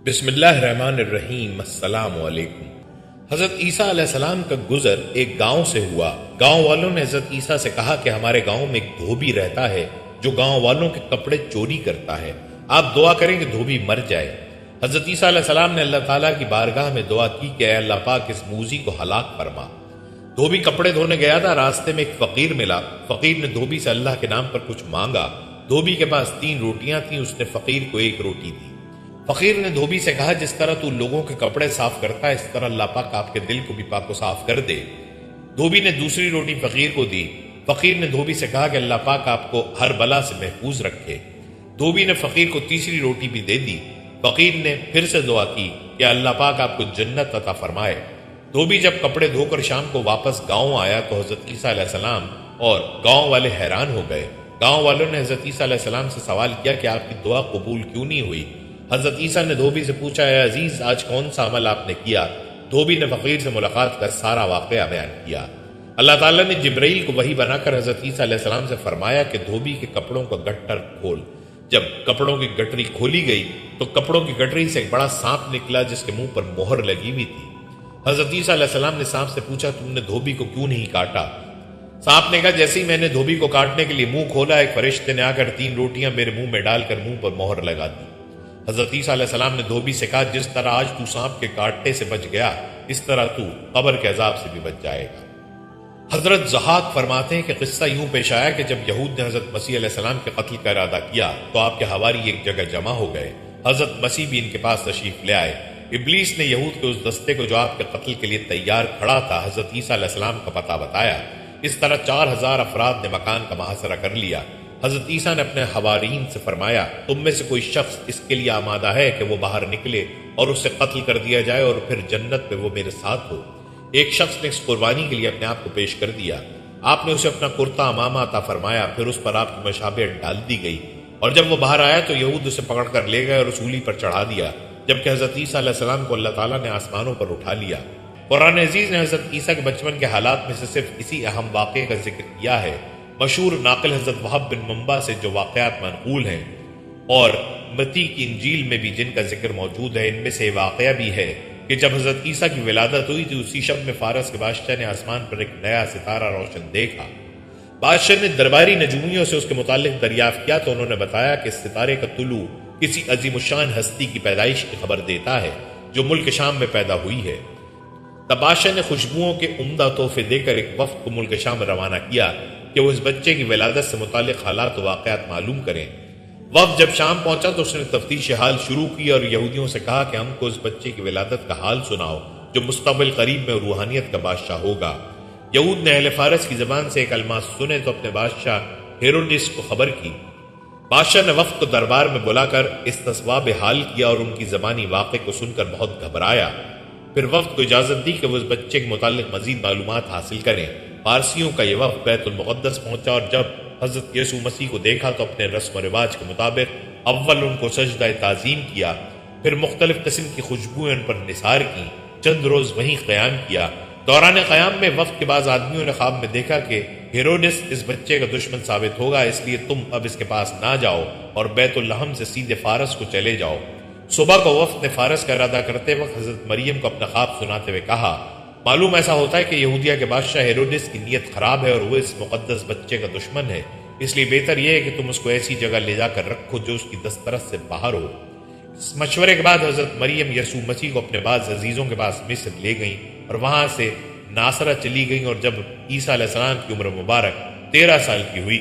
بسم اللہ الرحمن الرحیم۔ السلام علیکم۔ حضرت عیسیٰ علیہ السلام کا گزر ایک گاؤں سے ہوا۔ گاؤں والوں نے حضرت عیسیٰ سے کہا کہ ہمارے گاؤں میں ایک دھوبی رہتا ہے جو گاؤں والوں کے کپڑے چوری کرتا ہے، آپ دعا کریں کہ دھوبی مر جائے۔ حضرت عیسیٰ علیہ السلام نے اللہ تعالیٰ کی بارگاہ میں دعا کی کہ اے اللہ پاک اس موذی کو ہلاک فرما۔ دھوبی کپڑے دھونے گیا تھا، راستے میں ایک فقیر ملا۔ فقیر نے دھوبی سے اللہ کے نام پر کچھ مانگا۔ دھوبی کے پاس 3 روٹیاں تھیں، اس نے فقیر کو 1 روٹی دی۔ فقیر نے دھوبی سے کہا جس طرح تو لوگوں کے کپڑے صاف کرتا ہے اس طرح اللہ پاک آپ کے دل کو بھی پاک و صاف کر دے۔ دھوبی نے دوسری روٹی فقیر کو دی۔ فقیر نے دھوبی سے کہا کہ اللہ پاک آپ کو ہر بلا سے محفوظ رکھے۔ دھوبی نے فقیر کو تیسری روٹی بھی دے دی۔ فقیر نے پھر سے دعا کی کہ اللہ پاک آپ کو جنت عطا فرمائے۔ دھوبی جب کپڑے دھو کر شام کو واپس گاؤں آیا تو حضرت عیسیٰ علیہ السلام اور گاؤں والے حیران ہو گئے۔ گاؤں والوں نے حضرت عیسیٰ علیہ السلام سے سوال کیا کہ آپ کی دعا قبول کیوں نہیں ہوئی؟ حضرت عیسیٰ نے دھوبی سے پوچھا اے عزیز آج کون سا عمل آپ نے کیا؟ دھوبی نے فقیر سے ملاقات کر سارا واقعہ بیان کیا۔ اللہ تعالیٰ نے جبرائیل کو وحی بنا کر حضرت عیسیٰ علیہ السلام سے فرمایا کہ دھوبی کے کپڑوں کا گٹر کھول۔ جب کپڑوں کی گٹری کھولی گئی تو کپڑوں کی گٹری سے ایک بڑا سانپ نکلا جس کے منہ پر مہر لگی ہوئی تھی۔ حضرت عیسیٰ علیہ السلام نے سانپ سے پوچھا تم نے دھوبی کو کیوں نہیں کاٹا؟ سانپ نے کہا جیسے ہی میں نے دھوبی کو کاٹنے کے لیے منہ کھولا ایک فرشتے نے آ کر 3 روٹیاں میرے منہ میں ڈال کر منہ پر مہر لگا دی۔ حضرت عیسیٰ علیہ السلام نے دھوبی سے کہا جس طرح آج تو سانپ کے کاٹنے سے بچ گیا اس طرح تو قبر کے عذاب سے بھی بچ جائے گا۔ حضرت ضحاک فرماتے ہیں کہ قصہ یوں پیش آیا کہ جب یہود نے حضرت مسیح علیہ السلام کے قتل کا ارادہ کیا تو آپ کے حواری ایک جگہ جمع ہو گئے۔ حضرت مسیح بھی ان کے پاس تشریف لے آئے۔ ابلیس نے یہود کے اس دستے کو جو آپ کے قتل کے لیے تیار کھڑا تھا حضرت عیسیٰ علیہ السلام کا پتہ بتایا۔ اس طرح 4000 افراد نے مکان کا محاصرہ کر لیا۔ حضرت عیسیٰ نے اپنے حوارین سے فرمایا تم میں سے کوئی شخص اس کے لیے آمادہ ہے کہ وہ باہر نکلے اور اسے قتل کر دیا جائے اور پھر جنت میں وہ میرے ساتھ ہو؟ ایک شخص نے اس قربانی کے لیے اپنے آپ کو پیش کر دیا۔ آپ نے اسے اپنا کرتا امامہ عطا فرمایا، پھر اس پر آپ کی مشابہت ڈال دی گئی، اور جب وہ باہر آیا تو یہود اسے پکڑ کر لے گئے اور سولی پر چڑھا دیا، جبکہ حضرت عیسیٰ علیہ السلام کو اللہ تعالیٰ نے آسمانوں پر اٹھا لیا۔ قرآن عزیز نے حضرت عیسیٰ کے بچپن کے حالات میں سے صرف اسی اہم واقعے کا ذکر کیا ہے۔ مشہور ناقل حضرت وہب بن منبع سے جو واقعات منقول ہیں اور متی کی انجیل میں بھی جن کا ذکر موجود ہے، ان میں سے واقعہ بھی ہے کہ جب حضرت عیسیٰ کی ولادت ہوئی تھی اسی شب میں فارس کے بادشاہ نے آسمان پر ایک نیا ستارہ روشن دیکھا۔ بادشاہ نے درباری نجومیوں سے اس کے متعلق دریافت کیا تو انہوں نے بتایا کہ اس ستارے کا طلوع کسی عظیم الشان ہستی کی پیدائش کی خبر دیتا ہے جو ملک شام میں پیدا ہوئی ہے۔ تب بادشاہ نے خوشبوؤں کے عمدہ تحفے دے کر ایک وفد کو ملک شام روانہ کیا کہ وہ اس بچے کی ولادت سے متعلق حالات و واقعات معلوم کریں۔ وفد جب شام پہنچا تو اس نے تفتیش حال شروع کی اور یہودیوں سے کہا کہ ہم کو اس بچے کی ولادت کا حال سناؤ جو مستقبل قریب میں روحانیت کا بادشاہ ہوگا۔ یہود نے اہل فارس کی زبان سے ایک الماس سنے تو اپنے بادشاہ ہیروڈس کو خبر کی۔ بادشاہ نے وفد کو دربار میں بلا کر استصواب حال کیا اور ان کی زبانی واقعے کو سن کر بہت گھبرایا۔ پھر وفد کو اجازت دی کہ وہ اس بچے کے متعلق مزید معلومات حاصل کریں۔ فارسیوں کا یہ وفد بیت المقدس پہنچا اور جب حضرت یسوع مسیح کو دیکھا تو اپنے رسم و رواج کے مطابق اول ان کو سجدہ تعظیم کیا، پھر مختلف قسم کی خوشبوئیں ان پر نثار کی، چند روز وہیں قیام کیا۔ دوران قیام میں وفد کے بعض آدمیوں نے خواب میں دیکھا کہ ہیروڈس اس بچے کا دشمن ثابت ہوگا، اس لیے تم اب اس کے پاس نہ جاؤ اور بیت اللحم سے سیدھے فارس کو چلے جاؤ۔ صبح کو وفد نے فارس کا ارادہ کرتے وقت حضرت مریم کو اپنا خواب سناتے ہوئے کہا معلوم ایسا ہوتا ہے کہ یہودیہ کے بادشاہ ہیروڈس کی نیت خراب ہے اور وہ اس مقدس بچے کا دشمن ہے، اس لیے بہتر یہ ہے کہ تم اس کو ایسی جگہ لے جا کر رکھو جو اس کی دسترس سے باہر ہو۔ اس مشورے کے بعد حضرت مریم یسوع مسیح کو اپنے بعض عزیزوں کے پاس مصر لے گئیں اور وہاں سے ناصرہ چلی گئیں، اور جب عیسیٰ علیہ السلام کی عمر مبارک 13 سال کی ہوئی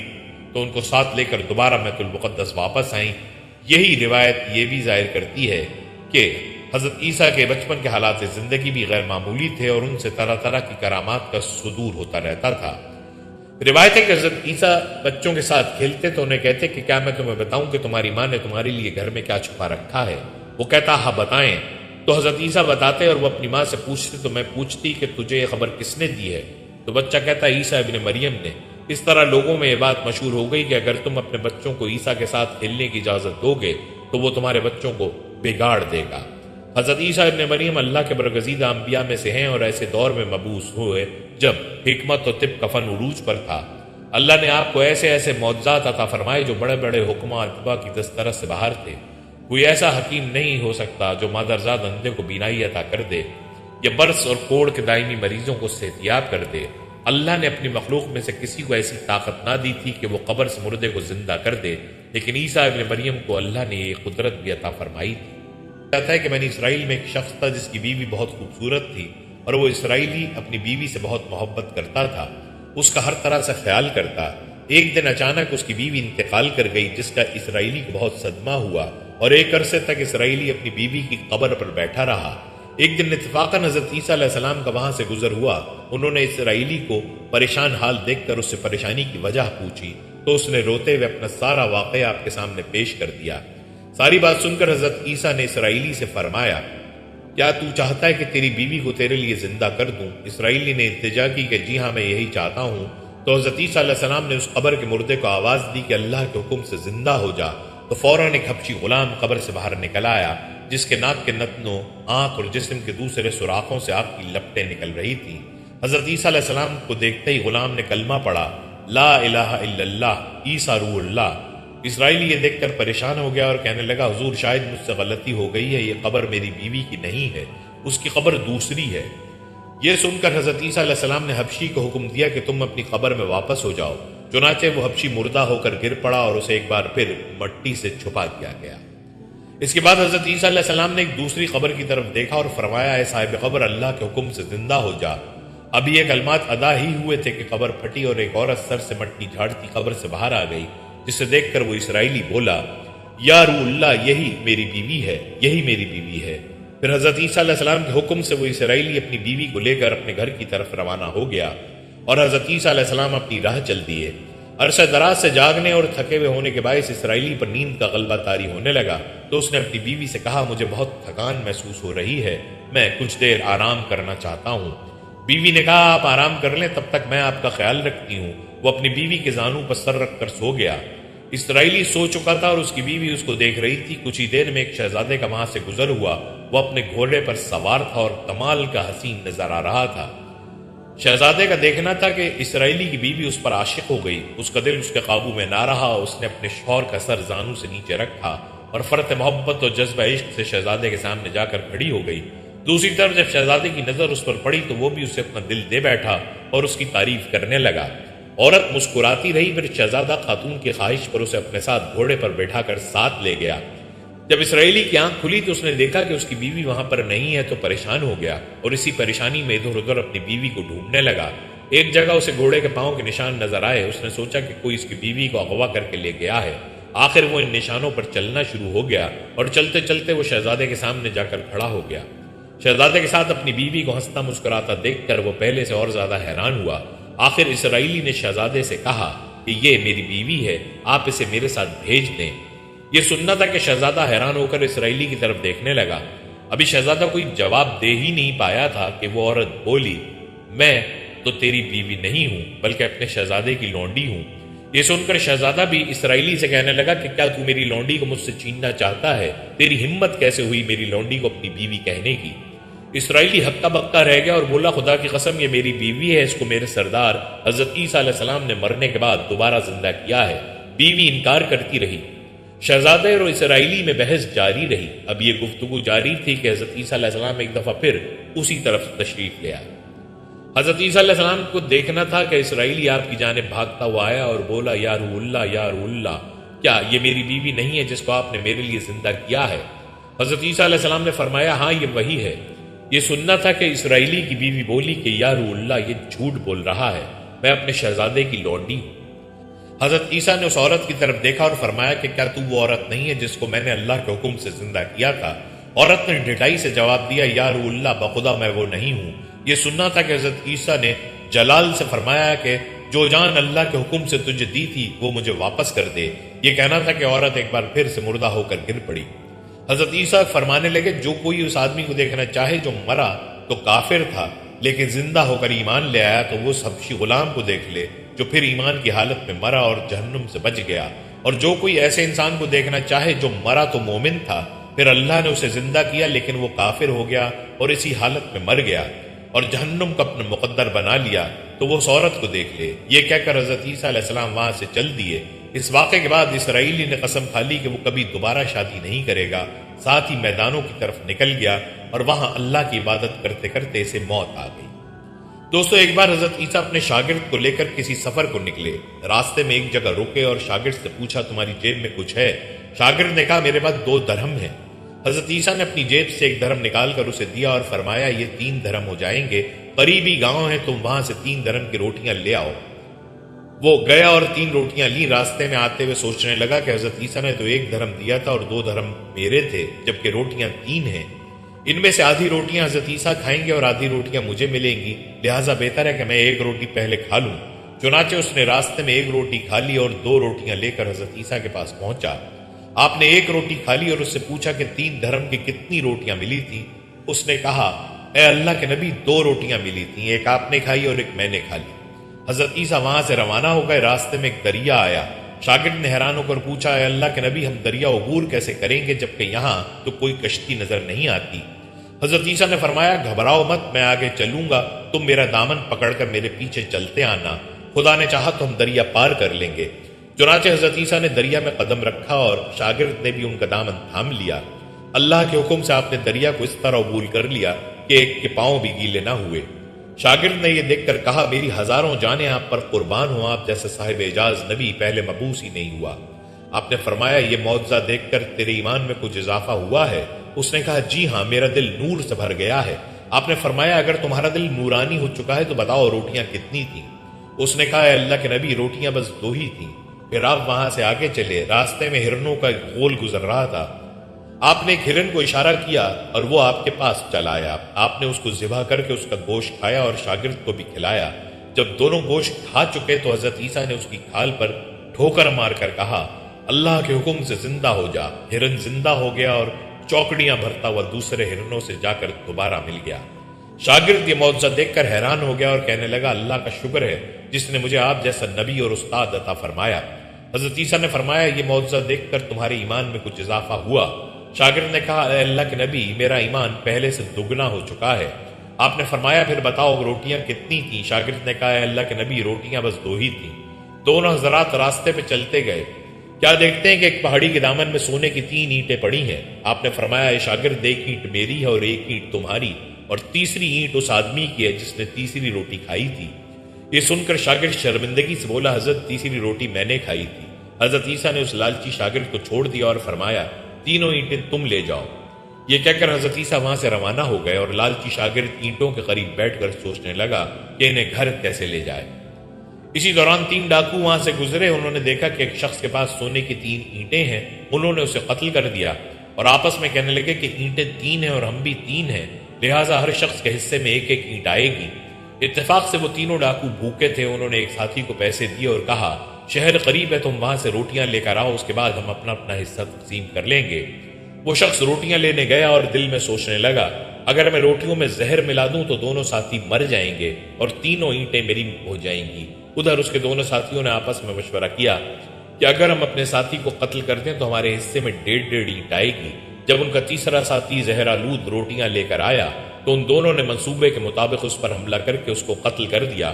تو ان کو ساتھ لے کر دوبارہ بیت المقدس واپس آئیں۔ یہی روایت یہ بھی ظاہر کرتی ہے کہ حضرت عیسیٰ کے بچپن کے حالات زندگی بھی غیر معمولی تھے اور ان سے طرح طرح کی کرامات کا صدور ہوتا رہتا تھا۔ روایت ہے کہ حضرت عیسیٰ بچوں کے ساتھ کھیلتے تو انہیں کہتے کہ کیا میں تمہیں بتاؤں کہ تمہاری ماں نے تمہارے لیے گھر میں کیا چھپا رکھا ہے؟ وہ کہتا ہاں بتائیں۔ تو حضرت عیسیٰ بتاتے اور وہ اپنی ماں سے پوچھتے تو میں پوچھتی کہ تجھے یہ خبر کس نے دی ہے؟ تو بچہ کہتا عیسیٰ ابن مریم نے۔ اس طرح لوگوں میں یہ بات مشہور ہو گئی کہ اگر تم اپنے بچوں کو عیسیٰ کے ساتھ کھیلنے کی اجازت دو گے تو وہ تمہارے بچوں کو بگاڑ دے گا۔ حضرت عیسیٰ ابن مریم اللہ کے برگزیدہ انبیاء میں سے ہیں اور ایسے دور میں مبعوث ہوئے جب حکمت و طب کا فن عروج پر تھا۔ اللہ نے آپ کو ایسے ایسے معجزات عطا فرمائے جو بڑے بڑے حکماں اتباع کی دسترس سے باہر تھے۔ کوئی ایسا حکیم نہیں ہو سکتا جو مادرزاد اندھے کو بینائی عطا کر دے یا برس اور کوڑ کے دائمی مریضوں کو صحتیاب کر دے۔ اللہ نے اپنی مخلوق میں سے کسی کو ایسی طاقت نہ دی تھی کہ وہ قبر سے مردے کو زندہ کر دے، لیکن عیسیٰ ابن مریم کو اللہ نے یہ قدرت بھی عطا فرمائی تھی۔ کہتا ہے کہ بنی اسرائیل میں ایک شخص تھا جس کی بیوی بہت خوبصورت تھی، اور وہ اسرائیلی اپنی بیوی سے بہت محبت کرتا تھا، اس کا ہر طرح سے خیال کرتا۔ ایک دن اچانک اس کی بیوی انتقال کر گئی، جس کا اسرائیلی کو بہت صدمہ ہوا، اور ایک عرصے تک اسرائیلی اپنی بیوی کی قبر پر بیٹھا رہا۔ ایک دن اتفاقاً حضرت عیسیٰ علیہ السلام کا وہاں سے گزر ہوا۔ انہوں نے اسرائیلی کو پریشان حال دیکھ کر اس سے پریشانی کی وجہ پوچھی، تو اس نے روتے ہوئے اپنا سارا واقعہ آپ کے سامنے پیش کر دیا۔ ساری بات سن کر حضرت عیسیٰ نے اسرائیلی سے فرمایا، کیا تو چاہتا ہے کہ تیری بیوی کو تیرے لیے زندہ کر دوں؟ اسرائیلی نے التجا کی کہ جی ہاں، میں یہی چاہتا ہوں۔ تو حضرت عیسیٰ علیہ السلام نے اس قبر کے مردے کو آواز دی کہ اللہ کے حکم سے زندہ ہو جا۔ تو فوراً ایک حبشی غلام قبر سے باہر نکل آیا، جس کے ناک کے نتنوں، آنکھ اور جسم کے دوسرے سوراخوں سے آگ کی لپٹیں نکل رہی تھیں۔ حضرت عیسیٰ علیہ السلام کو دیکھتے ہی غلام نے کلمہ پڑھا، لا الہ الا اللہ، عیسیٰ روح اللہ۔ اسرائیلی یہ دیکھ کر پریشان ہو گیا اور کہنے لگا، حضور شاید مجھ سے غلطی ہو گئی ہے، یہ قبر میری بیوی کی نہیں ہے، اس کی قبر دوسری ہے۔ یہ سن کر حضرت عیسیٰ علیہ السلام نے حبشی کو حکم دیا کہ تم اپنی قبر میں واپس ہو جاؤ۔ چنانچہ وہ حبشی مردہ ہو کر گر پڑا اور اسے ایک بار پھر مٹی سے چھپا دیا گیا۔ اس کے بعد حضرت عیسیٰ علیہ السلام نے ایک دوسری قبر کی طرف دیکھا اور فرمایا، اے صاحب قبر، اللہ کے حکم سے زندہ ہو جا۔ ابھی یہ کلمات ادا ہی ہوئے تھے کہ قبر پھٹی اور ایک عورت سر سے مٹی جھاڑتی قبر سے باہر آ گئی، جسے دیکھ کر وہ اسرائیلی بولا، یا روح اللہ، یہی میری بیوی ہے، یہی میری بیوی ہے۔ پھر حضرت عیسیٰ علیہ السلام کے حکم سے وہ اسرائیلی اپنی بیوی کو لے کر اپنے گھر کی طرف روانہ ہو گیا، اور حضرت عیسیٰ علیہ السلام اپنی راہ چل دیے۔ عرصہ دراز سے جاگنے اور تھکے ہوئے ہونے کے باعث اسرائیلی پر نیند کا غلبہ طاری ہونے لگا، تو اس نے اپنی بیوی سے کہا، مجھے بہت تھکان محسوس ہو رہی ہے، میں کچھ دیر آرام کرنا چاہتا ہوں۔ بیوی نے کہا، آپ آرام کر لیں، تب تک میں آپ کا خیال رکھتی ہوں۔ وہ اپنی بیوی کے زانوں پر سر رکھ کر سو گیا۔ اسرائیلی سو چکا تھا اور اس کی بیوی اس کو دیکھ رہی تھی۔ کچھ ہی دیر میں ایک شہزادے کا وہاں سے گزر ہوا، وہ اپنے گھوڑے پر سوار تھا اور کمال کا حسین نظر آ رہا تھا۔ شہزادے کا دیکھنا تھا کہ اسرائیلی کی بیوی اس پر عاشق ہو گئی۔ اس کا دل اس کے قابو میں نہ رہا، اس نے اپنے شوہر کا سر زانوں سے نیچے رکھا اور فرط محبت اور جذبہ عشق سے شہزادے کے سامنے جا کر کھڑی ہو گئی۔ دوسری طرف جب شہزادے کی نظر اس پر پڑی تو وہ بھی اسے اپنا دل دے بیٹھا اور اس کی تعریف کرنے لگا۔ عورت مسکراتی رہی، پھر شہزادہ خاتون کی خواہش پر اسے اپنے ساتھ گھوڑے پر بیٹھا کر ساتھ لے گیا۔ جب اسرائیلی کی آنکھ کھلی تو اس نے دیکھا کہ اس کی بیوی وہاں پر نہیں ہے، تو پریشان ہو گیا اور اسی پریشانی میں ادھر ادھر اپنی بیوی کو ڈھونڈنے لگا۔ ایک جگہ اسے گھوڑے کے پاؤں کے نشان نظر آئے۔ اس نے سوچا کہ کوئی اس کی بیوی کو اغوا کر کے لے گیا ہے۔ آخر وہ ان نشانوں پر چلنا شروع ہو گیا اور چلتے چلتے وہ شہزادے کے سامنے جا کر کھڑا ہو گیا۔ شہزادے کے ساتھ اپنی بیوی کو ہنستا مسکراتا دیکھ کر وہ پہلے سے اور زیادہ حیران ہوا۔ آخر اسرائیلی نے شہزادے سے کہا کہ یہ میری بیوی ہے، آپ اسے میرے ساتھ بھیج دیں۔ یہ سننا تھا کہ شہزادہ حیران ہو کر اسرائیلی کی طرف دیکھنے لگا۔ ابھی شہزادہ کوئی جواب دے ہی نہیں پایا تھا کہ وہ عورت بولی، میں تو تیری بیوی نہیں ہوں بلکہ اپنے شہزادے کی لونڈی ہوں۔ یہ سن کر شہزادہ بھی اسرائیلی سے کہنے لگا کہ کیا تو میری لونڈی کو مجھ سے چھیننا چاہتا ہے؟ تیری ہمت کیسے ہوئی میری لونڈی کو اپنی بیوی کہنے کی؟ اسرائیلی ہکا بکا رہ گیا اور بولا، خدا کی قسم یہ میری بیوی ہے، اس کو میرے سردار حضرت عیسیٰ علیہ السلام نے مرنے کے بعد دوبارہ زندہ کیا ہے۔ بیوی انکار کرتی رہی۔ شہزادے اور اسرائیلی میں بحث جاری رہی۔ اب یہ گفتگو جاری تھی کہ حضرت عیسیٰ علیہ السلام ایک دفعہ پھر اسی طرف تشریف لے آئے۔ حضرت عیسیٰ علیہ السلام کو دیکھنا تھا کہ اسرائیلی آپ کی جانب بھاگتا ہوا آیا اور بولا، یا روح اللہ، یا روح اللہ، کیا یہ میری بیوی نہیں ہے جس کو آپ نے میرے لیے زندہ کیا ہے؟ حضرت عیسیٰ علیہ السلام نے فرمایا، ہاں یہ وہی ہے۔ یہ سننا تھا کہ اسرائیلی کی بیوی بولی کہ یا روح اللہ، یہ جھوٹ بول رہا ہے، میں اپنے شہزادے کی لونڈی ہوں۔ حضرت عیسیٰ نے اس عورت کی طرف دیکھا اور فرمایا کہ کیا تو وہ عورت نہیں ہے جس کو میں نے اللہ کے حکم سے زندہ کیا تھا؟ عورت نے ڈھٹائی سے جواب دیا، یا روح اللہ، بخدا میں وہ نہیں ہوں۔ یہ سننا تھا کہ حضرت عیسیٰ نے جلال سے فرمایا کہ جو جان اللہ کے حکم سے تجھے دی تھی وہ مجھے واپس کر دے۔ یہ کہنا تھا کہ عورت ایک بار پھر سے مردہ ہو کر گر پڑی۔ حضرت عیسیٰ فرمانے لگے، جو کوئی اس آدمی کو دیکھنا چاہے جو مرا تو کافر تھا لیکن زندہ ہو کر ایمان لے آیا، تو وہ حبشی غلام کو دیکھ لے جو پھر ایمان کی حالت میں مرا اور جہنم سے بچ گیا۔ اور جو کوئی ایسے انسان کو دیکھنا چاہے جو مرا تو مومن تھا، پھر اللہ نے اسے زندہ کیا لیکن وہ کافر ہو گیا اور اسی حالت میں مر گیا اور جہنم کو اپنا مقدر بنا لیا، تو وہ اس عورت کو دیکھ لے۔ یہ کہہ کر حضرت عیسیٰ علیہ السلام وہاں سے چل دیے۔ اس واقعے کے بعد اسرائیلی نے قسم کھا لی کہ وہ کبھی دوبارہ شادی نہیں کرے گا، ساتھ ہی میدانوں کی طرف نکل گیا اور وہاں اللہ کی عبادت کرتے کرتے اسے موت آ گئی۔ دوستو، ایک بار حضرت عیسیٰ اپنے شاگرد کو لے کر کسی سفر کو نکلے۔ راستے میں ایک جگہ رکے اور شاگرد سے پوچھا، تمہاری جیب میں کچھ ہے؟ شاگرد نے کہا، میرے پاس 2 درہم ہیں۔ حضرت عیسیٰ نے اپنی جیب سے 1 درہم نکال کر اسے دیا اور فرمایا، یہ 3 درہم ہو جائیں گے، قریبی گاؤں ہے، تم وہاں سے 3 درہم کی روٹیاں لے آؤ۔ وہ گیا اور 3 روٹیاں لی۔ راستے میں آتے ہوئے سوچنے لگا کہ حضرت عیسیٰ نے تو 1 درہم دیا تھا اور 2 درہم میرے تھے، جبکہ روٹیاں 3 ہیں۔ ان میں سے آدھی روٹیاں حضرت عیسیٰ کھائیں گے اور آدھی روٹیاں مجھے ملیں گی، لہٰذا بہتر ہے کہ میں 1 روٹی پہلے کھا لوں۔ چنانچہ اس نے راستے میں 1 روٹی کھا لی اور 2 روٹیاں لے کر حضرت عیسیٰ کے پاس پہنچا۔ آپ نے 1 روٹی کھا لی اور اس سے پوچھا کہ 3 درہم کی کتنی روٹیاں ملی تھی؟ اس نے کہا، اے اللہ کے نبی، 2 روٹیاں ملی تھیں، ایک آپ نے کھائی اور ایک میں نے کھا لی۔ حضرت عیسیٰ وہاں سے روانہ ہو گئے۔ راستے میں ایک دریا آیا۔ شاگرد نے حیران ہو کر پوچھا، اے اللہ کے نبی، ہم دریا عبور کیسے کریں گے جبکہ یہاں تو کوئی کشتی نظر نہیں آتی؟ حضرت عیسیٰ نے فرمایا، گھبراؤ مت، میں آگے چلوں گا، تم میرا دامن پکڑ کر میرے پیچھے چلتے آنا، خدا نے چاہا تو ہم دریا پار کر لیں گے۔ چنانچہ حضرت عیسیٰ نے دریا میں قدم رکھا اور شاگرد نے بھی ان کا دامن تھام لیا۔ اللہ کے حکم سے آپ نے دریا کو اس طرح عبور کر لیا کہ ایک کے پاؤں بھی گیلے نہ ہوئے۔ شاگرد نے یہ دیکھ کر کہا، میری ہزاروں جانیں آپ پر قربان ہوں، آپ جیسے صاحب اعجاز نبی پہلے مبعوث ہی نہیں ہوا۔ آپ نے فرمایا، یہ معجزہ دیکھ کر تیرے ایمان میں کچھ اضافہ ہوا ہے؟ اس نے کہا، جی ہاں، میرا دل نور سے بھر گیا ہے۔ آپ نے فرمایا، اگر تمہارا دل نورانی ہو چکا ہے تو بتاؤ روٹیاں کتنی تھیں؟ اس نے کہا، اے اللہ کے نبی، روٹیاں بس 2 ہی تھیں۔ پھر آپ وہاں سے آگے چلے۔ راستے میں ہرنوں کا ایک غول گزر رہا تھا۔ آپ نے ایک ہرن کو اشارہ کیا اور وہ آپ کے پاس چل آیا۔ آپ نے اس کو ذبح کر کے اس کا گوشت کھایا اور شاگرد کو بھی کھلایا۔ جب دونوں گوشت کھا چکے تو حضرت عیسیٰ نے اس کی کھال پر ٹھوکر مار کر کہا، اللہ کے حکم سے زندہ ہو جا۔ ہرن زندہ ہو گیا اور چوکڑیاں بھرتا ہوا دوسرے ہرنوں سے جا کر دوبارہ مل گیا۔ شاگرد یہ معجزہ دیکھ کر حیران ہو گیا اور کہنے لگا، اللہ کا شکر ہے جس نے مجھے آپ جیسا نبی اور استاد عطا فرمایا۔ حضرت عیسیٰ نے فرمایا، یہ معجزہ دیکھ کر تمہارے ایمان میں کچھ اضافہ ہوا؟ شاگرد نے کہا، اے اللہ کے نبی، میرا ایمان پہلے سے دگنا ہو چکا ہے۔ آپ نے فرمایا، پھر بتاؤ روٹیاں کتنی تھیں؟ شاگرد نے کہا، اے اللہ کے نبی، روٹیاں بس 2 ہی تھیں۔ دونوں حضرات راستے پہ چلتے گئے۔ کیا دیکھتے ہیں کہ ایک پہاڑی کے دامن میں سونے کی 3 اینٹیں پڑی ہیں۔ آپ نے فرمایا، اے شاگرد، 1 اینٹ میری ہے اور 1 اینٹ تمہاری، اور تیسری اینٹ اس آدمی کی ہے جس نے تیسری روٹی کھائی تھی۔ یہ سن کر شاگرد شرمندگی سے بولا، حضرت، تیسری روٹی میں نے کھائی تھی۔ حضرت عیسیٰ نے اس لالچی شاگرد کو چھوڑ دیا اور فرمایا، 3 اینٹیں تم لے جاؤ۔ یہ کہہ کر حضرت عیسیٰ وہاں سے روانہ ہو گئے اور لالچی شاگرد اینٹوں کے قریب بیٹھ کر سوچنے لگا کہ انہیں گھر کیسے لے جائے۔ اسی دوران 3 ڈاکو وہاں سے گزرے۔ انہوں نے دیکھا کہ ایک شخص کے پاس سونے کی 3 اینٹیں ہیں۔ انہوں نے اسے قتل کر دیا اور آپس میں کہنے لگے کہ اینٹیں 3 ہیں اور ہم بھی 3 ہیں، لہٰذا ہر شخص کے حصے میں 1 اینٹ آئے گی۔ اتفاق سے وہ تینوں ڈاکو بھوکے تھے۔ انہوں نے ایک ساتھی کو پیسے دیے اور کہا، شہر قریب ہے، تم وہاں سے روٹیاں لے کر آؤ، اس کے بعد ہم اپنا اپنا حصہ تقسیم کر لیں گے۔ وہ شخص روٹیاں لینے گیا اور دل میں سوچنے لگا، اگر میں روٹیوں میں زہر ملا دوں تو دونوں ساتھی مر جائیں گے اور 3 اینٹیں میری ہو جائیں گی۔ ادھر اس کے دونوں ساتھیوں نے آپس میں مشورہ کیا کہ اگر ہم اپنے ساتھی کو قتل کر دیں تو ہمارے حصے میں 1.5 اینٹ آئے گی۔ جب ان کا تیسرا ساتھی زہر آلود روٹیاں لے کر آیا تو ان دونوں نے منصوبے کے مطابق اس پر حملہ کر کے اس کو قتل کر دیا۔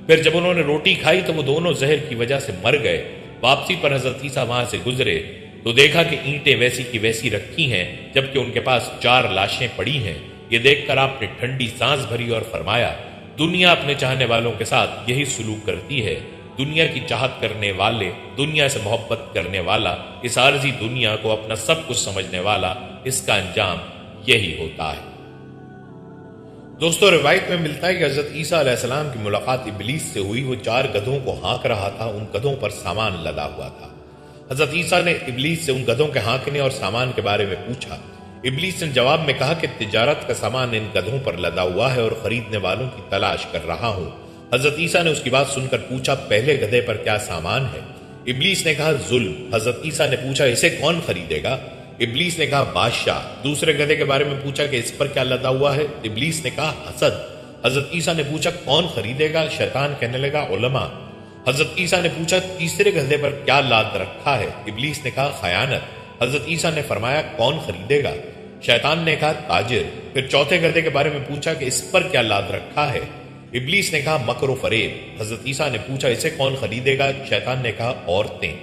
پھر جب انہوں نے روٹی کھائی تو وہ دونوں زہر کی وجہ سے مر گئے۔ واپسی پر حضرت عیسیٰ وہاں سے گزرے تو دیکھا کہ اینٹیں ویسی کی ویسی رکھی ہیں جبکہ ان کے پاس 4 لاشیں پڑی ہیں۔ یہ دیکھ کر آپ نے ٹھنڈی سانس بھری اور فرمایا، دنیا اپنے چاہنے والوں کے ساتھ یہی سلوک کرتی ہے۔ دنیا کی چاہت کرنے والے، دنیا سے محبت کرنے والا، اس عارضی دنیا کو اپنا سب کچھ سمجھنے والا، اس کا انجام یہی ہوتا ہے۔ دوستو، روایت میں ملتا ہے کہ حضرت عیسیٰ علیہ السلام کی ملاقات ابلیس سے ہوئی۔ وہ 4 گدھوں کو ہانک رہا تھا، ان گدھوں پر سامان لدا ہوا تھا۔ حضرت عیسیٰ نے ابلیس سے ان گدھوں کے ہانکنے اور سامان کے بارے میں پوچھا۔ ابلیس نے جواب میں کہا کہ تجارت کا سامان ان گدھوں پر لدا ہوا ہے اور خریدنے والوں کی تلاش کر رہا ہوں۔ حضرت عیسیٰ نے اس کی بات سن کر پوچھا، پہلے گدھے پر کیا سامان ہے؟ ابلیس نے کہا، ظلم۔ حضرت عیسیٰ نے پوچھا، اسے کون خریدے گا؟ ابلیس نے کہا، بادشاہ۔ دوسرے گدھے کے بارے میں پوچھا کہ اس پر کیا لدا ہوا ہے؟ ابلیس نے کہا، حسد۔ حضرت عیسیٰ نے پوچھا، کون خریدے گا؟ شیطان کہنے لگا، علماء۔ حضرت عیسیٰ نے پوچھا، تیسرے گدھے پر کیا لاد رکھا ہے؟ ابلیس نے کہا، خیانت۔ حضرت عیسیٰ نے فرمایا، کون خریدے گا؟ شیطان نے کہا، تاجر۔ پھر چوتھے گدھے کے بارے میں پوچھا کہ اس پر کیا لاد رکھا ہے؟ ابلیس نے کہا، مکر و فریب۔ حضرت عیسیٰ نے پوچھا، اسے کون خریدے گا؟ شیطان نے کہا، عورتیں۔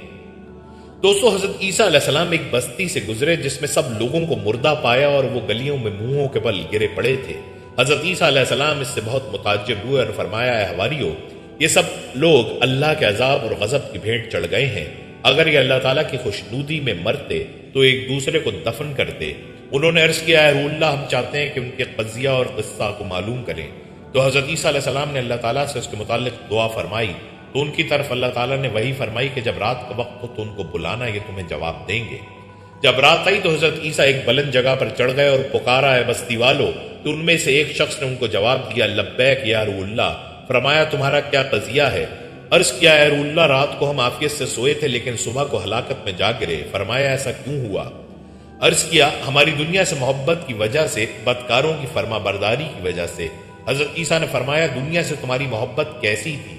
دوستو حضرت عیسیٰ علیہ السلام ایک بستی سے گزرے جس میں سب لوگوں کو مردہ پایا اور وہ گلیوں میں منہوں کے بل گرے پڑے تھے۔ حضرت عیسیٰ علیہ السلام اس سے بہت متعجب ہوئے اور فرمایا، اے حواریو، یہ سب لوگ اللہ کے عذاب اور غضب کی بھیٹ چڑھ گئے ہیں۔ اگر یہ اللہ تعالیٰ کی خوشنودی میں مرتے تو ایک دوسرے کو دفن کرتے۔ انہوں نے عرض کیا، اے روح اللہ، ہم چاہتے ہیں کہ ان کے قضیہ اور قصہ کو معلوم کریں۔ تو حضرت عیسیٰ علیہ السلام نے اللہ تعالیٰ سے اس کے متعلق دعا فرمائی تو ان کی طرف اللہ تعالیٰ نے وحی فرمائی کہ جب رات کا وقت ہو تو ان کو بلانا، یہ تمہیں جواب دیں گے۔ جب رات آئی تو حضرت عیسیٰ ایک بلند جگہ پر چڑھ گئے اور پکارا، اے بستی والو۔ تو ان میں سے ایک شخص نے ان کو جواب دیا، لبیک یا روح اللہ۔ فرمایا، تمہارا کیا قضیہ ہے؟ عرض کیا، اے روح اللہ، رات کو ہم عافیت سے سوئے تھے لیکن صبح کو ہلاکت میں جا گرے۔ فرمایا، ایسا کیوں ہوا؟ عرض کیا، ہماری دنیا سے محبت کی وجہ سے، بدکاروں کی فرما برداری کی وجہ سے۔ حضرت عیسیٰ نے فرمایا، دنیا سے تمہاری محبت کیسی تھی؟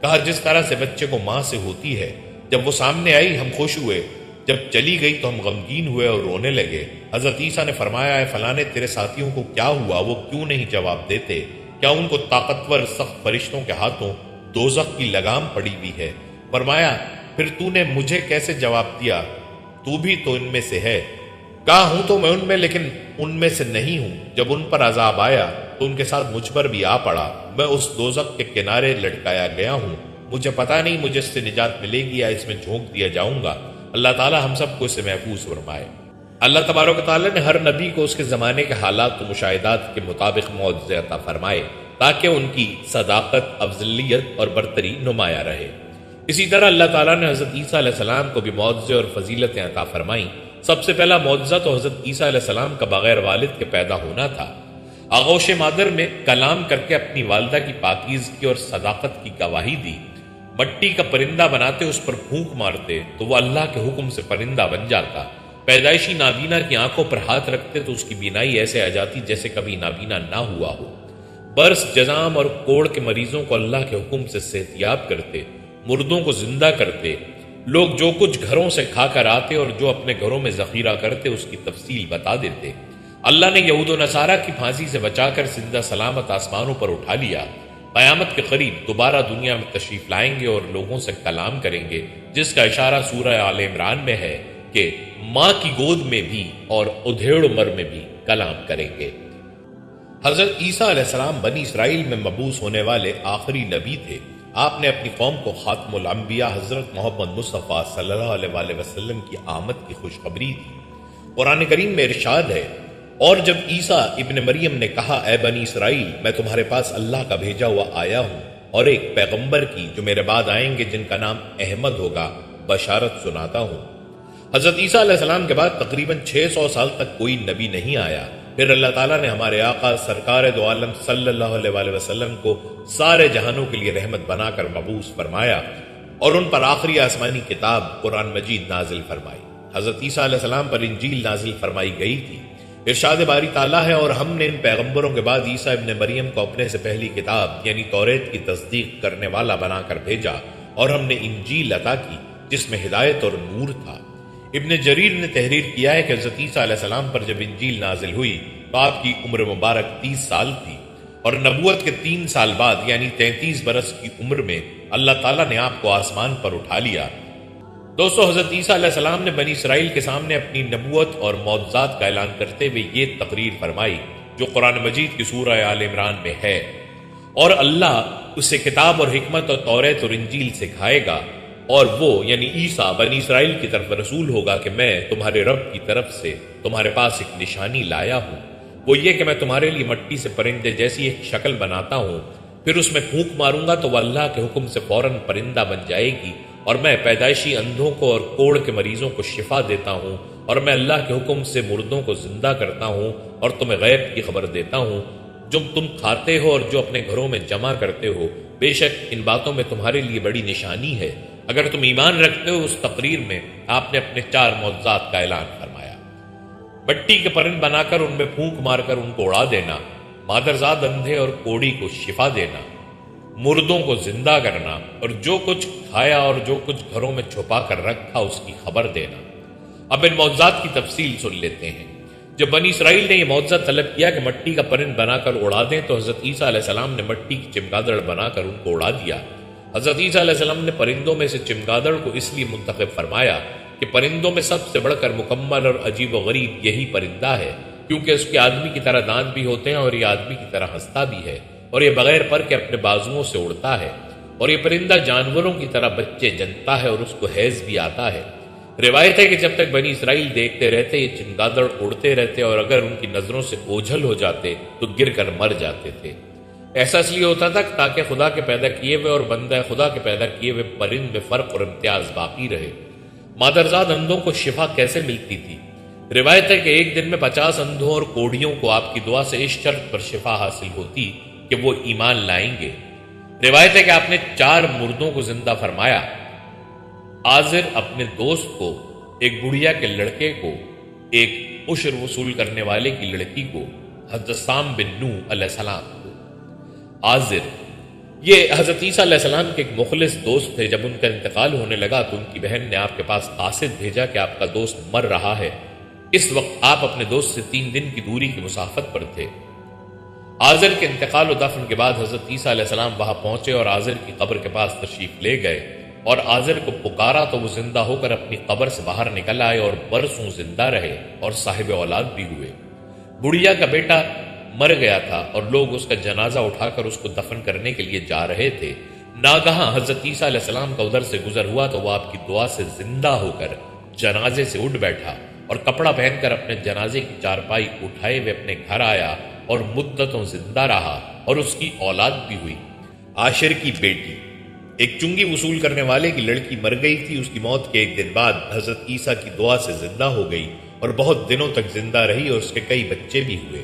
کہا، جس طرح سے بچے کو ماں سے ہوتی ہے۔ جب وہ سامنے آئی ہم خوش ہوئے، جب چلی گئی تو ہم غمگین ہوئے اور رونے لگے۔ حضرت عیسیٰ نے فرمایا، اے فلانے، تیرے ساتھیوں کو کیا ہوا؟ وہ کیوں نہیں جواب دیتے؟ کیا ان کو طاقتور سخت فرشتوں کے ہاتھوں دوزخ کی لگام پڑی ہوئی ہے؟ فرمایا، پھر تو نے مجھے کیسے جواب دیا؟ تو بھی تو ان میں سے ہے۔ کہا، ہوں تو میں ان میں، لیکن ان میں سے نہیں ہوں۔ جب ان پر عذاب آیا تو ان کے ساتھ مجھ پر بھی آ پڑا۔ میں اس دوزخ کے کنارے لٹکایا گیا ہوں۔ مجھے پتا نہیں مجھے اس سے نجات ملے گی یا اس میں جھونک دیا جاؤں گا۔ اللہ تعالیٰ ہم سب کو اس سے محفوظ فرمائے۔ اللہ تبارک و تعالیٰ نے ہر نبی کو اس کے زمانے کے حالات و مشاہدات کے مطابق معجزے عطا فرمائے تاکہ ان کی صداقت، افضلیت اور برتری نمایاں رہے۔ اسی طرح اللہ تعالیٰ نے حضرت عیسیٰ علیہ السلام کو بھی معجزے اور فضیلتیں عطا فرمائیں۔ سب سے پہلا معجزہ تو حضرت عیسیٰ علیہ السلام کا بغیر والد کے پیدا ہونا تھا۔ آغوش مادر میں کلام کر کے اپنی والدہ کی پاکیزگی اور صداقت کی گواہی دی۔ مٹی کا پرندہ بناتے، اس پر پھونک مارتے تو وہ اللہ کے حکم سے پرندہ بن جاتا۔ پیدائشی نابینا کی آنکھوں پر ہاتھ رکھتے تو اس کی بینائی ایسے آ جاتی جیسے کبھی نابینا نہ ہوا ہو۔ برس، جزام اور کوڑ کے مریضوں کو اللہ کے حکم سے صحتیاب کرتے، مردوں کو زندہ کرتے۔ لوگ جو کچھ گھروں سے کھا کر آتے اور جو اپنے گھروں میں ذخیرہ کرتے اس کی تفصیل بتا دیتے۔ اللہ نے یہود و نصارہ کی پھانسی سے بچا کر زندہ سلامت آسمانوں پر اٹھا لیا۔ قیامت کے قریب دوبارہ دنیا میں تشریف لائیں گے اور لوگوں سے کلام کریں گے، جس کا اشارہ سورہ آل عمران میں ہے کہ ماں کی گود میں بھی اور ادھیڑ عمر میں بھی کلام کریں گے۔ حضرت عیسیٰ علیہ السلام بنی اسرائیل میں مبعوث ہونے والے آخری نبی تھے۔ آپ نے اپنی قوم کو خاتم الانبیاء حضرت محمد مصطفیٰ صلی اللہ علیہ وسلم کی آمد کی خوشخبری دی۔ قرآن کریم میں ارشاد ہے، اور جب عیسیٰ ابن مریم نے کہا، اے بنی اسرائیل، میں تمہارے پاس اللہ کا بھیجا ہوا آیا ہوں اور ایک پیغمبر کی جو میرے بعد آئیں گے جن کا نام احمد ہوگا بشارت سناتا ہوں۔ حضرت عیسیٰ علیہ السلام کے بعد تقریباً 600 سال تک کوئی نبی نہیں آیا۔ پھر اللہ تعالیٰ نے ہمارے آقا سرکار دو عالم صلی اللہ علیہ وسلم کو سارے جہانوں کے لیے رحمت بنا کر مبعوث فرمایا اور ان پر آخری آسمانی کتاب قرآن مجید نازل فرمائی۔ حضرت عیسیٰ علیہ السلام پر انجیل نازل فرمائی گئی تھی۔ ارشاد باری تعالیٰ ہے، اور ہم نے ان پیغمبروں کے بعد عیسیٰ ابن مریم کو اپنے سے پہلی کتاب یعنی توریت کی تصدیق کرنے والا بنا کر بھیجا، اور ہم نے انجیل عطا کی جس میں ہدایت اور نور تھا۔ ابن جریر نے تحریر کیا ہے کہ حضرت عیسیٰ علیہ السلام پر جب انجیل نازل ہوئی تو آپ کی عمر مبارک 30 سال تھی، اور نبوت کے 3 سال بعد یعنی 33 برس کی عمر میں اللہ تعالیٰ نے آپ کو آسمان پر اٹھا لیا۔ دوستو، حضرت عیسیٰ علیہ السلام نے بنی اسرائیل کے سامنے اپنی نبوت اور معجزات کا اعلان کرتے ہوئے یہ تقریر فرمائی جو قرآن مجید کی سورہ آل عمران میں ہے، اور اللہ اسے کتاب اور حکمت اور توریت اور انجیل سکھائے گا، اور وہ یعنی عیسیٰ بنی اسرائیل کی طرف رسول ہوگا کہ میں تمہارے رب کی طرف سے تمہارے پاس ایک نشانی لایا ہوں، وہ یہ کہ میں تمہارے لیے مٹی سے پرندے جیسی ایک شکل بناتا ہوں، پھر اس میں پھونک ماروں گا تو وہ اللہ کے حکم سے فوراً پرندہ بن جائے گی، اور میں پیدائشی اندھوں کو اور کوڑ کے مریضوں کو شفا دیتا ہوں، اور میں اللہ کے حکم سے مردوں کو زندہ کرتا ہوں اور تمہیں غیب کی خبر دیتا ہوں۔ جو تم کھاتے ہو اور جو اپنے گھروں میں جمع کرتے ہو، بے شک ان باتوں میں تمہارے لیے بڑی نشانی ہے۔ اگر تم ایمان رکھتے ہو۔ اس تقریر میں آپ نے اپنے 4 معجزات کا اعلان فرمایا۔ مٹی کے پرند بنا کر ان میں پھونک مار کر ان کو اڑا دینا، مادرزاد اندھے اور کوڑی کو شفا دینا، مردوں کو زندہ کرنا، اور جو کچھ کھایا اور جو کچھ گھروں میں چھپا کر رکھا اس کی خبر دینا۔ اب ان معجزات کی تفصیل سن لیتے ہیں۔ جب بنی اسرائیل نے یہ معجزہ طلب کیا کہ مٹی کا پرند بنا کر اڑا دیں تو حضرت عیسیٰ علیہ السلام نے مٹی کی چمگادڑ بنا کر ان کو اڑا دیا۔ حضرت عیسیٰ علیہ السلام نے پرندوں میں سے چمگادڑ کو اس لیے منتخب فرمایا کہ پرندوں میں سب سے بڑھ کر مکمل اور عجیب و غریب یہی پرندہ ہے، کیونکہ اس کے آدمی کی طرح دانت بھی ہوتے ہیں اور یہ آدمی کی طرح ہنستا بھی ہے، اور یہ بغیر پر کے اپنے بازوؤں سے اڑتا ہے، اور یہ پرندہ جانوروں کی طرح بچے جنتا ہے اور اس کو حیض بھی آتا ہے۔ روایت ہے کہ جب تک بنی اسرائیل دیکھتے رہتے یہ چمگادڑ اڑتے رہتے، اور اگر ان کی نظروں سے اوجھل ہو جاتے تو گر کر مر جاتے تھے۔ ایسا اس لیے ہوتا تھا تاکہ خدا کے پیدا کیے ہوئے اور بندہ خدا کے پیدا کیے ہوئے پرند میں فرق اور امتیاز باقی رہے۔ مادرزاد اندھوں کو شفا کیسے ملتی تھی؟ روایت ہے کہ ایک دن میں 50 اندھوں اور کوڑھیوں کو آپ کی دعا سے اس شرط پر شفا حاصل ہوتی کہ وہ ایمان لائیں گے۔ روایت ہے کہ آپ نے 4 مردوں کو زندہ فرمایا۔ آزر اپنے دوست کو، ایک بڑھیا کے لڑکے کو، ایک عشر وصول کرنے والے کی لڑکی کو، حضرت سام بن نوح علیہ السلام کو۔ آزر یہ حضرت عیسیٰ علیہ السلام کے ایک مخلص دوست تھے۔ جب ان کا انتقال ہونے لگا تو ان کی بہن نے آپ کے پاس قاصد بھیجا کہ آپ کا دوست مر رہا ہے۔ اس وقت آپ اپنے دوست سے 3 دن کی دوری کی مسافت پر تھے۔ آزر کے انتقال و دفن کے بعد حضرت عیسیٰ علیہ السلام وہاں پہنچے اور آزر کی قبر کے پاس تشریف لے گئے اور آزر کو پکارا تو وہ زندہ ہو کر اپنی قبر سے باہر نکل آئے اور برسوں زندہ رہے اور صاحب اولاد بھی ہوئے۔ بڑھیا کا بیٹا مر گیا تھا اور لوگ اس کا جنازہ اٹھا کر اس کو دفن کرنے کے لیے جا رہے تھے۔ ناگہاں حضرت عیسیٰ علیہ السلام کا ادھر سے گزر ہوا تو وہ آپ کی دعا سے زندہ ہو کر جنازے سے اٹھ بیٹھا اور کپڑا پہن کر اپنے جنازے کی چارپائی اٹھائے ہوئے اپنے گھر آیا اور مدتوں زندہ رہا اور اس کی اولاد بھی ہوئی۔ عاشر کی بیٹی ایک چنگی وصول کرنے والے کی لڑکی مر گئی تھی۔ اس کی موت کے ایک دن بعد حضرت عیسیٰ کی دعا سے زندہ ہو گئی اور بہت دنوں تک زندہ رہی اور اس کے کئی بچے بھی ہوئے۔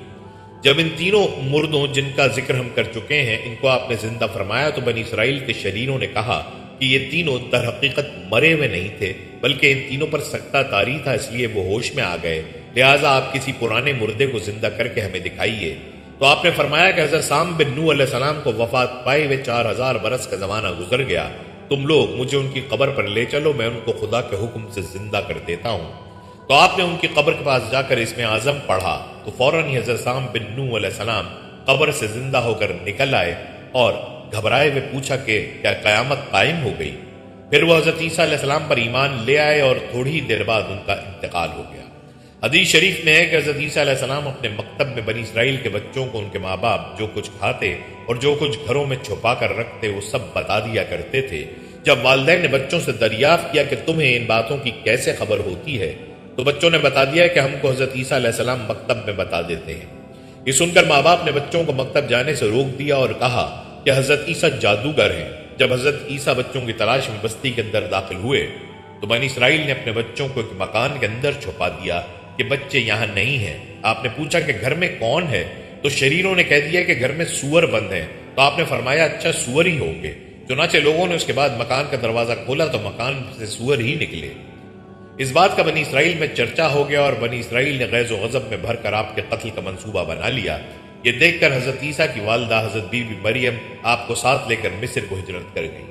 جب ان تینوں مردوں جن کا ذکر ہم کر چکے ہیں ان کو آپ نے زندہ فرمایا تو بنی اسرائیل کے شریروں نے کہا کہ یہ تینوں در حقیقت مرے ہوئے نہیں تھے بلکہ ان تینوں پر سکتہ طاری تھا، اس لیے وہ ہوش میں آ گئے، لہٰذا آپ کسی پرانے مردے کو زندہ کر کے ہمیں دکھائیے۔ تو آپ نے فرمایا کہ حضرت سام بن نوح علیہ السلام کو وفات پائے ہوئے 4000 برس کا زمانہ گزر گیا، تم لوگ مجھے ان کی قبر پر لے چلو، میں ان کو خدا کے حکم سے زندہ کر دیتا ہوں۔ تو آپ نے ان کی قبر کے پاس جا کر اس میں اعظم پڑھا تو فوراً ہی حضرت سام بن نوح علیہ السلام قبر سے زندہ ہو کر نکل آئے اور گھبرائے ہوئے پوچھا کہ کیا قیامت قائم ہو گئی؟ پھر وہ حضرت عیسیٰ علیہ السلام پر ایمان لے آئے اور تھوڑی ہی دیر بعد ان کا انتقال ہو گیا۔ حدیث شریف میں ہے کہ حضرت عیسیٰ علیہ السلام اپنے مکتب میں بنی اسرائیل کے بچوں کو ان کے ماں باپ جو کچھ کھاتے اور جو کچھ گھروں میں چھپا کر رکھتے وہ سب بتا دیا کرتے تھے۔ جب والدین نے بچوں سے دریافت کیا کہ تمہیں ان باتوں کی کیسے خبر ہوتی ہے تو بچوں نے بتا دیا کہ ہم کو حضرت عیسیٰ علیہ السلام مکتب میں بتا دیتے ہیں۔ یہ سن کر ماں باپ نے بچوں کو مکتب جانے سے روک دیا اور کہا کہ حضرت عیسیٰ جادوگر ہیں۔ جب حضرت عیسیٰ بچوں کی تلاش میں بستی کے اندر داخل ہوئے تو بنی اسرائیل نے اپنے بچوں کو ایک مکان کے اندر چھپا دیا کہ بچے یہاں نہیں ہیں۔ آپ نے پوچھا کہ گھر میں کون ہے تو شریروں نے کہہ دیا کہ گھر میں سور بند ہیں۔ تو آپ نے فرمایا اچھا سور ہی ہوں گے۔ چنانچہ لوگوں نے اس کے بعد مکان کا دروازہ کھولا تو مکان سے سور ہی نکلے۔ اس بات کا بنی اسرائیل میں چرچا ہو گیا اور بنی اسرائیل نے غیظ و غضب میں بھر کر آپ کے قتل کا منصوبہ بنا لیا۔ یہ دیکھ کر حضرت عیسیٰ کی والدہ حضرت بی بی مریم آپ کو ساتھ لے کر مصر کو ہجرت کر گئی۔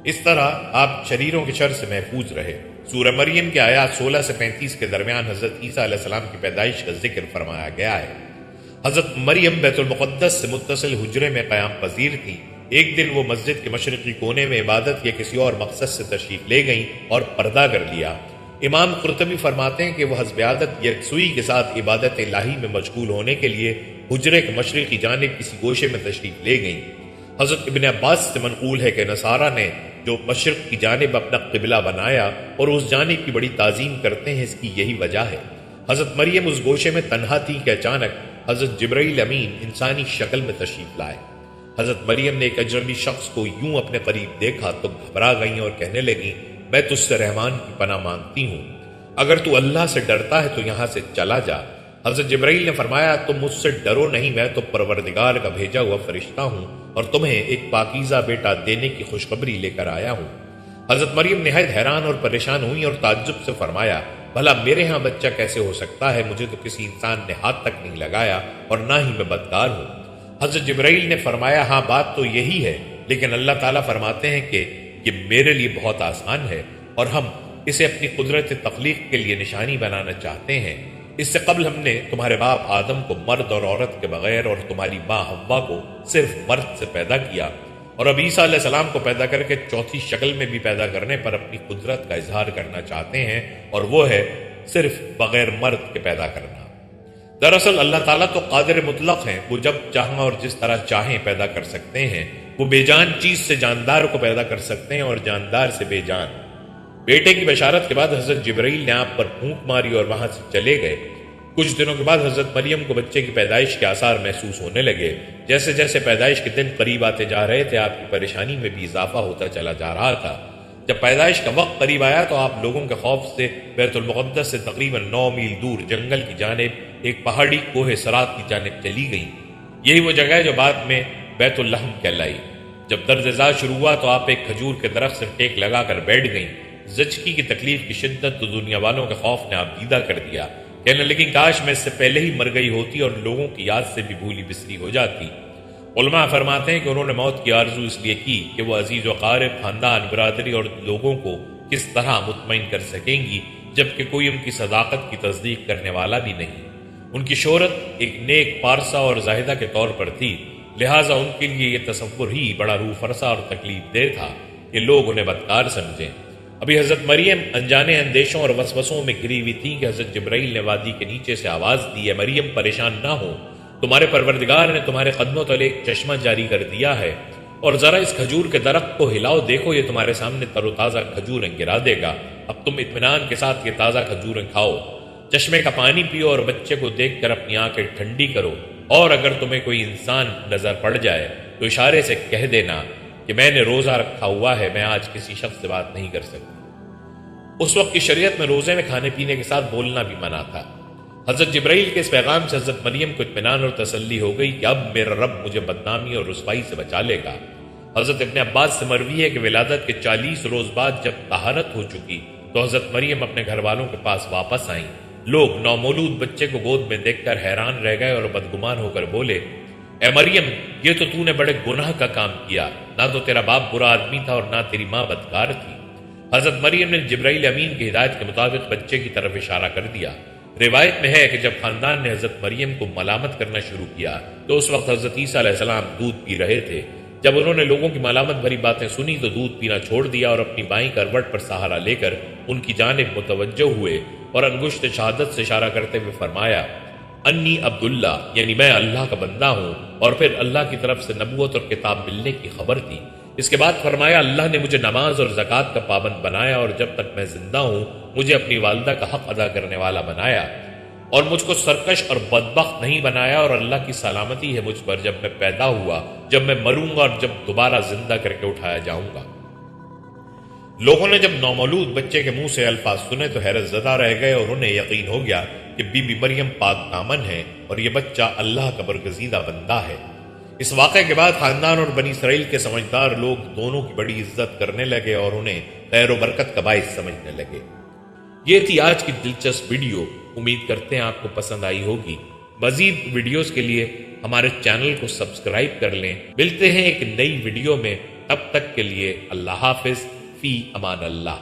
اس طرح آپ شریروں کے شر سے محفوظ رہے۔ سورہ مریم کے آیات 16 سے 35 کے درمیان حضرت عیسیٰ علیہ السلام کی پیدائش کا ذکر فرمایا گیا ہے۔ حضرت مریم بیت المقدس سے متصل حجرے میں قیام پذیر تھی۔ ایک دن وہ مسجد کے مشرقی کونے میں عبادت یا کسی اور مقصد سے تشریف لے گئیں اور پردہ کر لیا۔ امام قرطبی فرماتے ہیں کہ وہ حسب عادت یکسوئی کے ساتھ عبادت الہی میں مشغول ہونے کے لیے حجرے کے مشرقی جانب کسی گوشے میں تشریف لے گئیں۔ حضرت ابن عباس سے منقول ہے کہ نصارہ نے جو مشرق کی جانب اپنا قبلہ بنایا اور اس جانب کی بڑی تعظیم کرتے ہیں، اس کی یہی وجہ ہے۔ حضرت مریم اس گوشے میں تنہا تھی کہ اچانک حضرت جبرائیل امین انسانی شکل میں تشریف لائے۔ حضرت مریم نے ایک اجنبی شخص کو یوں اپنے قریب دیکھا تو گھبرا گئیں اور کہنے لگیں میں تجھ سے رحمان کی پناہ مانگتی ہوں، اگر تو اللہ سے ڈرتا ہے تو یہاں سے چلا جا۔ حضرت جبرائیل نے فرمایا تم مجھ سے ڈرو نہیں، میں تو پروردگار کا بھیجا ہوا فرشتہ ہوں اور تمہیں ایک پاکیزہ بیٹا دینے کی خوشخبری لے کر آیا ہوں۔ حضرت مریم نہایت حیران اور پریشان ہوئی اور تعجب سے فرمایا بھلا میرے ہاں بچہ کیسے ہو سکتا ہے؟ مجھے تو کسی انسان نے ہاتھ تک نہیں لگایا اور نہ ہی میں بدکار ہوں۔ حضرت جبرائیل نے فرمایا ہاں بات تو یہی ہے، لیکن اللہ تعالیٰ فرماتے ہیں کہ یہ میرے لیے بہت آسان ہے اور ہم اسے اپنی قدرت تخلیق کے لیے نشانی بنانا چاہتے ہیں۔ اس سے قبل ہم نے تمہارے باپ آدم کو مرد اور عورت کے بغیر اور تمہاری ماں حوا کو صرف مرد سے پیدا کیا۔ اور اب عیسیٰ علیہ السلام کو پیدا کر کے چوتھی شکل میں بھی پیدا کرنے پر اپنی قدرت کا اظہار کرنا چاہتے ہیں، اور وہ ہے صرف بغیر مرد کے پیدا کرنا۔ دراصل اللہ تعالیٰ تو قادر مطلق ہیں، وہ جب چاہیں اور جس طرح چاہیں پیدا کر سکتے ہیں۔ وہ بے جان چیز سے جاندار کو پیدا کر سکتے ہیں اور جاندار سے بے جان۔ بیٹے کی بشارت کے بعد حضرت جبرائیل نے آپ پر پھونک ماری اور وہاں سے چلے گئے۔ کچھ دنوں کے بعد حضرت مریم کو بچے کی پیدائش کے آثار محسوس ہونے لگے۔ جیسے جیسے پیدائش کے دن قریب آتے جا رہے تھے، آپ کی پریشانی میں بھی اضافہ ہوتا چلا جا رہا تھا۔ جب پیدائش کا وقت قریب آیا تو آپ لوگوں کے خوف سے بیت المقدس سے تقریباً 9 میل دور جنگل کی جانب ایک پہاڑی کوہ سرات کی جانب چلی گئیں۔ یہی وہ جگہ ہے جو بعد میں بیت اللحم کہلائی۔ جب درد ذات شروع ہوا تو آپ ایک کھجور کے درخت سے ٹیک لگا کر بیٹھ گئیں۔ زچگی کی تکلیف کی شدت تو دنیا والوں کے خوف نے آپ دیدہ کر دیا، کہنے لگی کاش میں اس سے پہلے ہی مر گئی ہوتی اور لوگوں کی یاد سے بھی بھولی بسری ہو جاتی۔ علماء فرماتے ہیں کہ انہوں نے موت کی آرزو اس لیے کی کہ وہ عزیز و قارب، خاندان، برادری اور لوگوں کو کس طرح مطمئن کر سکیں گی جبکہ کوئی ان کی صداقت کی تصدیق کرنے والا بھی نہیں۔ ان کی شہرت ایک نیک پارسا اور زاہدہ کے طور پر تھی، لہٰذا ان کے لیے یہ تصور ہی بڑا روح فرسا اور تکلیف دہ تھا کہ لوگ انہیں بدکار سمجھیں۔ ابھی حضرت مریم انجانے اندیشوں اور وسوسوں میں گھری ہوئی تھی کہ حضرت جبرائیل نے وادی کے نیچے سے آواز دی، ہے مریم پریشان نہ ہو، تمہارے پروردگار نے تمہارے قدموں تلے ایک چشمہ جاری کر دیا ہے، اور ذرا اس کھجور کے درخت کو ہلاؤ، دیکھو یہ تمہارے سامنے تر و تازہ کھجوریں گرا دے گا، اب تم اطمینان کے ساتھ یہ تازہ کھجوریں کھاؤ، چشمے کا پانی پیو اور بچے کو دیکھ کر اپنی آنکھیں ٹھنڈی کرو، اور اگر تمہیں کوئی انسان نظر پڑ جائے تو اشارے سے کہہ دینا کہ میں نے روزہ رکھا ہوا ہے، میں آج کسی شخص سے بات نہیں کر سکتی۔ اس وقت کی شریعت میں روزے میں کھانے پینے کے ساتھ بولنا بھی منع تھا۔ حضرت جبرائیل کے اس پیغام سے حضرت مریم کو اطمینان اور تسلی ہو گئی کہ اب میرا رب مجھے بدنامی اور رسوائی سے بچا لے گا۔ حضرت ابن عباس سے مروی ہے کہ ولادت کے 40 روز بعد جب طہارت ہو چکی تو حضرت مریم اپنے گھر والوں کے پاس واپس آئیں۔ لوگ نومولود بچے کو گود میں دیکھ کر حیران رہ گئے اور بدگمان ہو کر بولے، اے مریم، یہ تو نے بڑے گناہ کا کام کیا، نہ تو تیرا باپ برا آدمی تھا اور نہ تیری ماں بدکار تھی۔ حضرت مریم نے جبرائیل امین کی ہدایت کے مطابق بچے کی طرف اشارہ کر دیا۔ روایت میں ہے کہ جب خاندان نے حضرت مریم کو ملامت کرنا شروع کیا تو اس وقت حضرت عیسیٰ علیہ السلام دودھ پی رہے تھے۔ جب انہوں نے لوگوں کی ملامت بھری باتیں سنی تو دودھ پینا چھوڑ دیا اور اپنی بائیں کروٹ پر سہارا لے کر ان کی جانب متوجہ ہوئے اور انگشت شہادت سے اشارہ کرتے ہوئے فرمایا، انی عبداللہ، یعنی میں اللہ کا بندہ ہوں، اور پھر اللہ کی طرف سے نبوت اور کتاب ملنے کی خبر تھی۔ اس کے بعد فرمایا، اللہ نے مجھے نماز اور زکوٰۃ کا پابند بنایا اور جب تک میں زندہ ہوں مجھے اپنی والدہ کا حق ادا کرنے والا بنایا اور مجھ کو سرکش اور بدبخت نہیں بنایا، اور اللہ کی سلامتی ہے مجھ پر جب میں پیدا ہوا، جب میں مروں گا اور جب دوبارہ زندہ کر کے اٹھایا جاؤں گا۔ لوگوں نے جب نومولود بچے کے منہ سے الفاظ سنے تو حیرت زدہ رہ گئے اور انہیں یقین ہو گیا کہ بی بی مریم پاک دامن ہے اور یہ بچہ اللہ کا برگزیدہ بندہ ہے۔ اس واقعے کے بعد خاندان اور بنی اسرائیل کے سمجھدار لوگ دونوں کی بڑی عزت کرنے لگے اور انہیں خیر و برکت کا باعث سمجھنے لگے۔ یہ تھی آج کی دلچسپ ویڈیو، امید کرتے ہیں آپ کو پسند آئی ہوگی۔ مزید ویڈیوز کے لیے ہمارے چینل کو سبسکرائب کر لیں۔ ملتے ہیں ایک نئی ویڈیو میں، تب تک کے لیے اللہ حافظ، فی امان اللہ۔